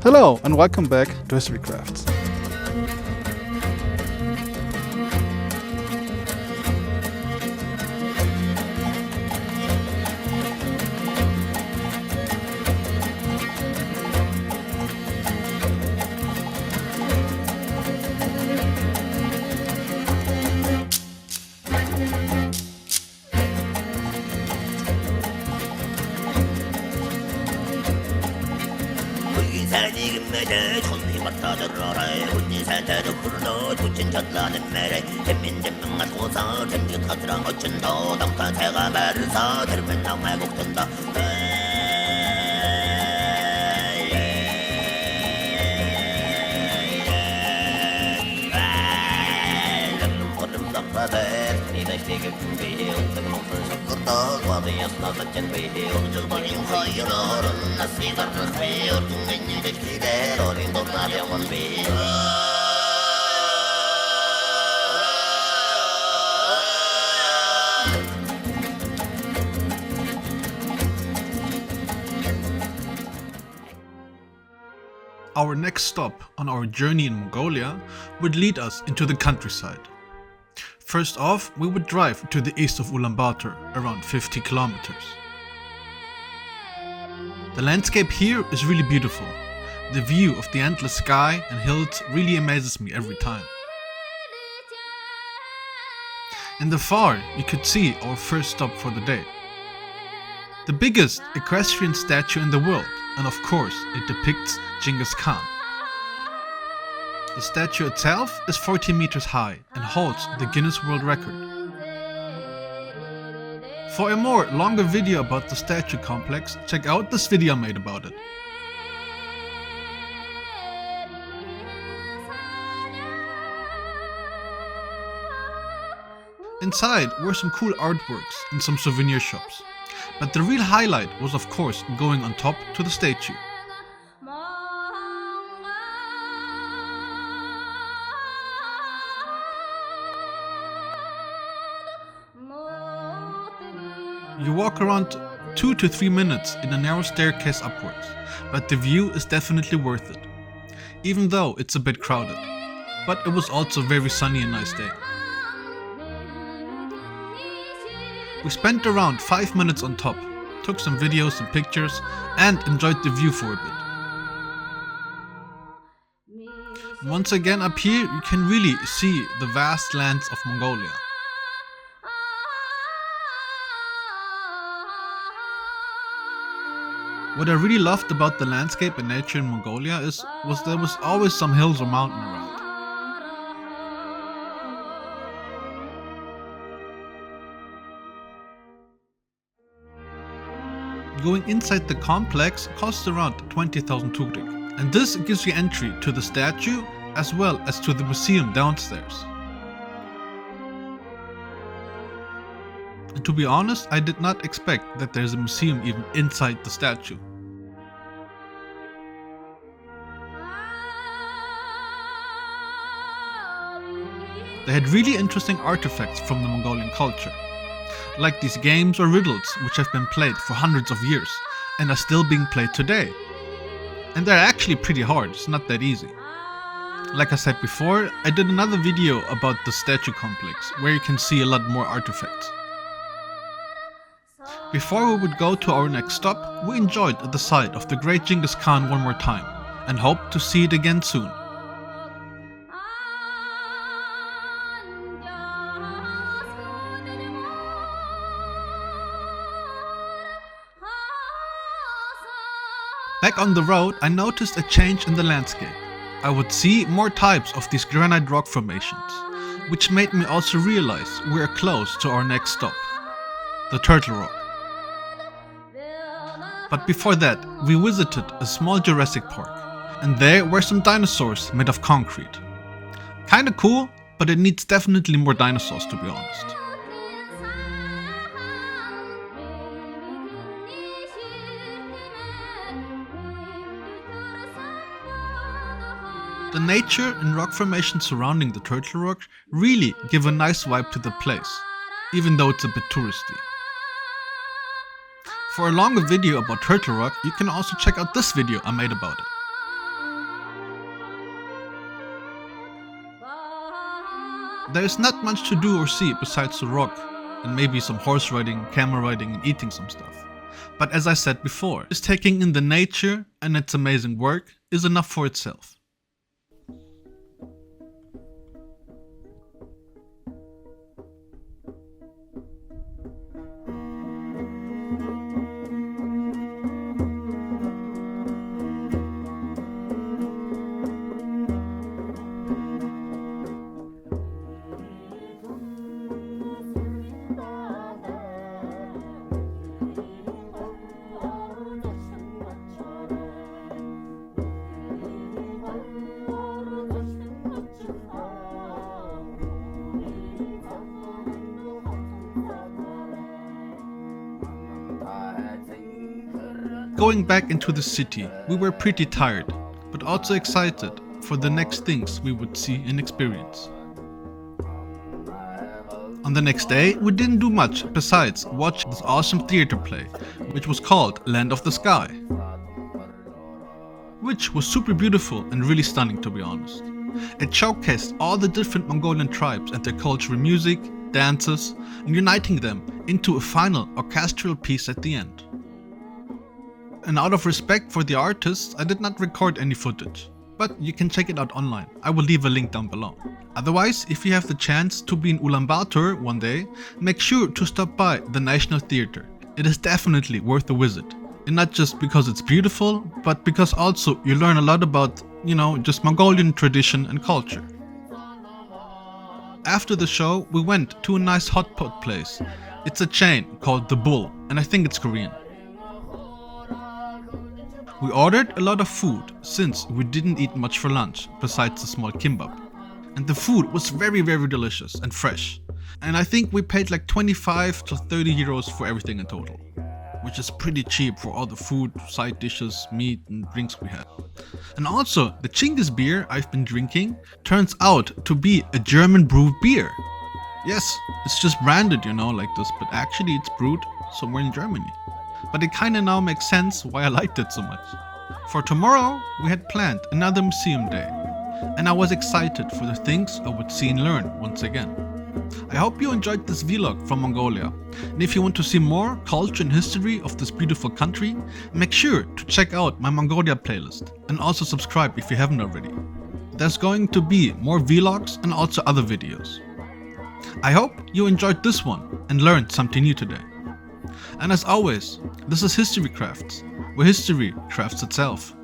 Hello and welcome back to HistoryCrafts. Our next stop on our journey in Mongolia would lead us into the countryside. First off, we would drive to the east of Ulaanbaatar, around 50 kilometers. The landscape here is really beautiful. The view of the endless sky and hills really amazes me every time. In the far, you could see our first stop for the day. The biggest equestrian statue in the world, and of course it depicts Chinggis Khaan. The statue itself is 40 meters high and holds the Guinness World Record. For a more longer video about the statue complex, check out this video I made about it. Inside were some cool artworks and some souvenir shops. But the real highlight was of course going on top to the statue. You walk around 2 to 3 minutes in a narrow staircase upwards, but the view is definitely worth it, even though it's a bit crowded. But it was also very sunny and nice day. We spent around 5 minutes on top, took some videos and pictures, and enjoyed the view for a bit. Once again up here you can really see the vast lands of Mongolia. What I really loved about the landscape and nature in Mongolia was there was always some hills or mountain around. Going inside the complex costs around 20,000 tugrik, and this gives you entry to the statue as well as to the museum downstairs. And to be honest, I did not expect that there's a museum even inside the statue. They had really interesting artifacts from the Mongolian culture, like these games or riddles which have been played for hundreds of years and are still being played today. And they're actually pretty hard, it's not that easy. Like I said before, I did another video about the statue complex where you can see a lot more artifacts. Before we would go to our next stop, we enjoyed the sight of the great Chinggis Khan one more time and hope to see it again soon. Back on the road, I noticed a change in the landscape. I would see more types of these granite rock formations, which made me also realize we are close to our next stop, the Turtle Rock. But before that, we visited a small Jurassic Park, and there were some dinosaurs made of concrete. Kinda cool, but it needs definitely more dinosaurs to be honest. The nature and rock formations surrounding the Turtle Rock really give a nice vibe to the place, even though it's a bit touristy. For a longer video about Turtle Rock, you can also check out this video I made about it. There is not much to do or see besides the rock, and maybe some horse riding, camel riding, and eating some stuff. But as I said before, just taking in the nature and its amazing work is enough for itself. Going back into the city, we were pretty tired, but also excited for the next things we would see and experience. On the next day, we didn't do much besides watch this awesome theater play, which was called Land of the Sky. Which was super beautiful and really stunning, to be honest. It showcased all the different Mongolian tribes and their cultural music, dances, and uniting them into a final orchestral piece at the end. And out of respect for the artists, I did not record any footage, but you can check it out online. I will leave a link down below. Otherwise, if you have the chance to be in Ulaanbaatar one day, make sure to stop by the National Theatre. It is definitely worth a visit. And not just because it's beautiful, but because also you learn a lot about, just Mongolian tradition and culture. After the show, we went to a nice Hotpot place. It's a chain called The Bull, and I think it's Korean. We ordered a lot of food since we didn't eat much for lunch besides the small kimbap. And the food was very delicious and fresh. And I think we paid like 25 to 30 euros for everything in total, which is pretty cheap for all the food, side dishes, meat and drinks we had. And also, the Chinggis beer I've been drinking turns out to be a German brewed beer. Yes, it's just branded, like this, but actually it's brewed somewhere in Germany. But it kinda now makes sense why I liked it so much. For tomorrow, we had planned another museum day, and I was excited for the things I would see and learn once again. I hope you enjoyed this vlog from Mongolia, and if you want to see more culture and history of this beautiful country, make sure to check out my Mongolia playlist, and also subscribe if you haven't already. There's going to be more vlogs and also other videos. I hope you enjoyed this one and learned something new today. And as always, this is HistoryCrafts, where history crafts itself.